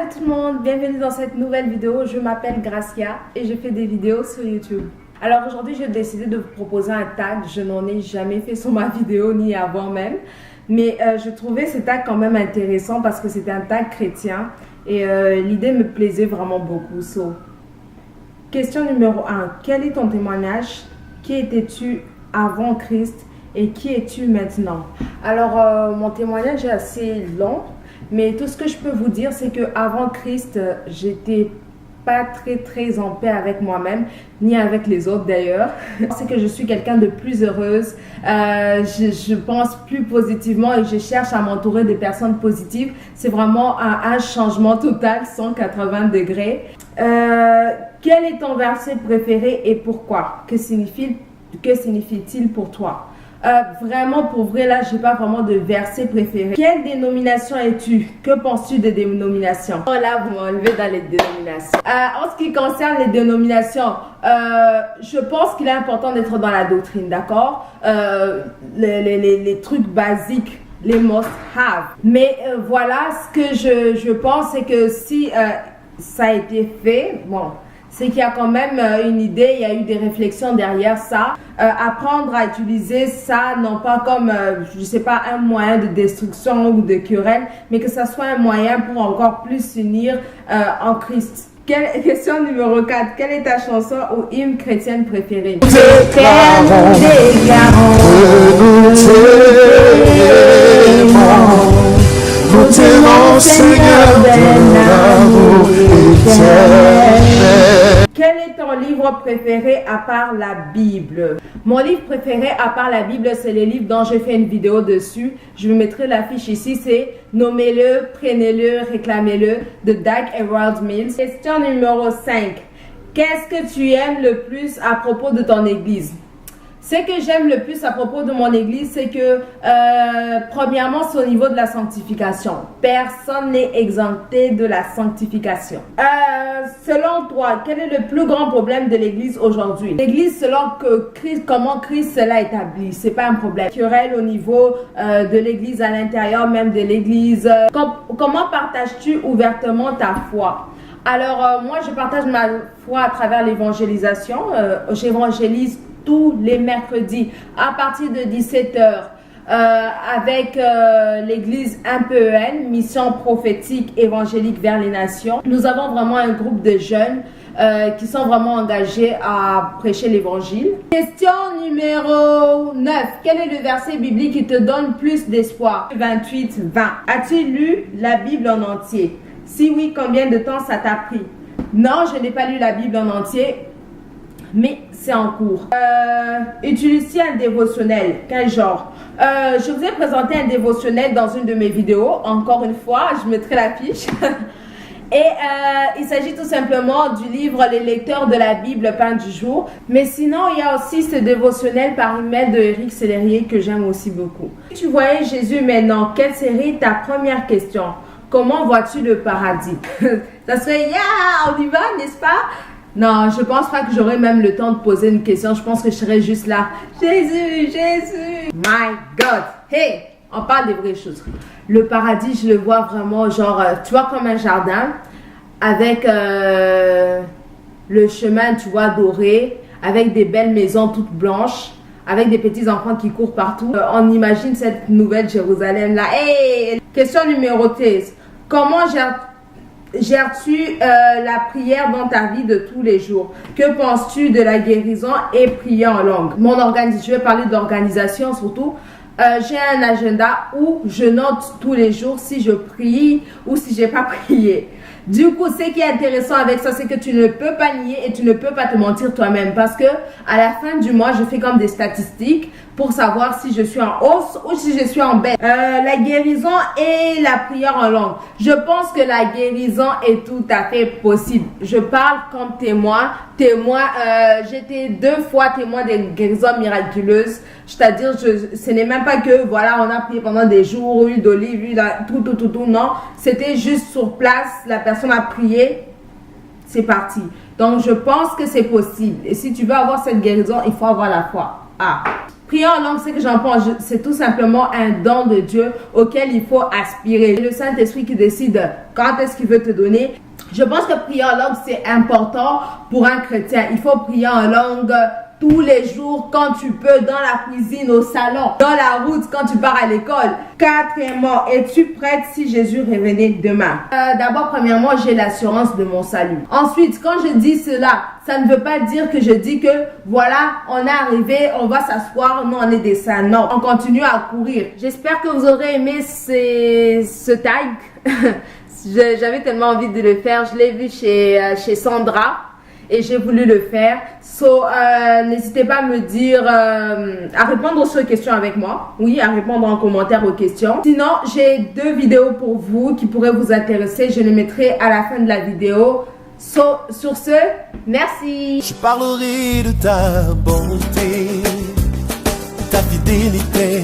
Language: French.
Allô tout le monde, bienvenue dans cette nouvelle vidéo. Je m'appelle Gracia et je fais des vidéos sur YouTube. Alors aujourd'hui, j'ai décidé de vous proposer un tag. Je n'en ai jamais fait sur ma vidéo ni avant même. Mais je trouvais ce tag quand même intéressant parce que c'était un tag chrétien. Et l'idée me plaisait vraiment beaucoup. Question numéro 1. Quel est ton témoignage? Qui étais-tu avant Christ et qui es-tu maintenant? Alors mon témoignage est assez long. Mais tout ce que je peux vous dire, c'est que avant Christ, j'étais pas très en paix avec moi-même, ni avec les autres d'ailleurs. C'est que je suis quelqu'un de plus heureuse, je pense plus positivement et je cherche à m'entourer de personnes positives. C'est vraiment un changement total, 180 degrés. Quel est ton verset préféré et pourquoi? Que signifie-t-il pour toi? Vraiment, pour vrai, là, j'ai pas vraiment de verset préféré. Quelle dénomination es-tu? Que penses-tu des dénominations? Oh là, vous m'enlevez dans les dénominations. En ce qui concerne les dénominations, je pense qu'il est important d'être dans la doctrine, d'accord? Les trucs basiques, les must-have. Mais voilà, ce que je pense, c'est que si ça a été fait, bon, c'est qu'il y a quand même une idée, il y a eu des réflexions derrière ça. Apprendre à utiliser ça, non pas comme, je sais pas, un moyen de destruction ou de querelle, mais que ça soit un moyen pour encore plus s'unir en Christ. Question numéro 4. Quelle est ta chanson ou hymne chrétienne préférée? Nous t'aimons, Seigneur, de l'amour éternel. Quel est ton livre préféré à part la Bible? Mon livre préféré à part la Bible, c'est les livres dont j'ai fait une vidéo dessus. Je vous mettrai l'affiche ici. C'est Nommez-le, prenez-le, réclamez-le de Doug Harold Mills. Question numéro 5. Qu'est-ce que tu aimes le plus à propos de ton église? Ce que j'aime le plus à propos de mon église, c'est que, premièrement, c'est au niveau de la sanctification. Personne n'est exempté de la sanctification. Selon toi, quel est le plus grand problème de l'église aujourd'hui? L'église, selon que Christ, comment Christ l'a établi, c'est pas un problème. Querelle au niveau de l'église, à l'intérieur même de l'église. Comment partages-tu ouvertement ta foi? Alors, moi, je partage ma foi à travers l'évangélisation. J'évangélise tous les mercredis à partir de 17h avec l'église MPEN, Mission prophétique évangélique vers les nations. Nous avons vraiment un groupe de jeunes qui sont vraiment engagés à prêcher l'évangile. Question numéro 9. Quel est le verset biblique qui te donne plus d'espoir? 28-20. As-tu lu la Bible en entier? Si oui, combien de temps ça t'a pris? Non, je n'ai pas lu la Bible en entier, mais c'est en cours. Utilise-t-il un dévotionnel? Quel genre? Je vous ai présenté un dévotionnel dans une de mes vidéos. Encore une fois, je mettrai l'affiche. Et il s'agit tout simplement du livre Les lecteurs de la Bible, pain du jour. Mais sinon, il y a aussi ce dévotionnel par email de Eric Sellerier que j'aime aussi beaucoup. Si tu voyais Jésus maintenant, quelle serait ta première question? Comment vois-tu le paradis? Ça serait, on y va, n'est-ce pas? Non, je pense pas que j'aurais même le temps de poser une question. Je pense que je serais juste là. Jésus, Jésus. My God. Hey, on parle des vraies choses. Le paradis, je le vois vraiment genre, tu vois, comme un jardin avec le chemin, tu vois, doré, avec des belles maisons toutes blanches, avec des petits enfants qui courent partout. On imagine cette nouvelle Jérusalem là. Hey, question numéro 13. Comment gères-tu la prière dans ta vie de tous les jours? Que penses-tu de la guérison et prier en langue? Je vais parler d'organisation surtout. J'ai un agenda où je note tous les jours si je prie ou si j'ai pas prié. Du coup, ce qui est intéressant avec ça, c'est que tu ne peux pas nier et tu ne peux pas te mentir toi-même parce que à la fin du mois, je fais comme des statistiques pour savoir si je suis en hausse ou si je suis en baisse. La guérison et la prière en langue. Je pense que la guérison est tout à fait possible. Je parle comme témoin. J'étais 2 fois témoin des guérisons miraculeuses. C'est-à-dire, ce n'est même pas que, voilà, on a prié pendant des jours, huile d'olive, huile, tout. Non, c'était juste sur place. La personne a prié. C'est parti. Donc, je pense que c'est possible. Et si tu veux avoir cette guérison, il faut avoir la foi. Prier en langue, c'est que j'en pense, c'est tout simplement un don de Dieu auquel il faut aspirer. C'est le Saint-Esprit qui décide quand est-ce qu'il veut te donner. Je pense que prier en langue, c'est important pour un chrétien. Il faut prier en langue tous les jours, quand tu peux, dans la cuisine, au salon, dans la route, quand tu pars à l'école. Quatrièmement, es-tu prête si Jésus revenait demain? D'abord, premièrement, j'ai l'assurance de mon salut. Ensuite, quand je dis cela, ça ne veut pas dire que je dis que, voilà, on est arrivé, on va s'asseoir, non, on est des saints. Non, on continue à courir. J'espère que vous aurez aimé ce tag. J'avais tellement envie de le faire. Je l'ai vu chez Sandra. Et j'ai voulu le faire. N'hésitez pas à me dire, à répondre aux questions avec moi. Oui, à répondre en commentaire aux questions. Sinon, j'ai 2 vidéos pour vous qui pourraient vous intéresser. Je les mettrai à la fin de la vidéo. Sur ce, merci. Je parlerai de ta bonté, ta fidélité.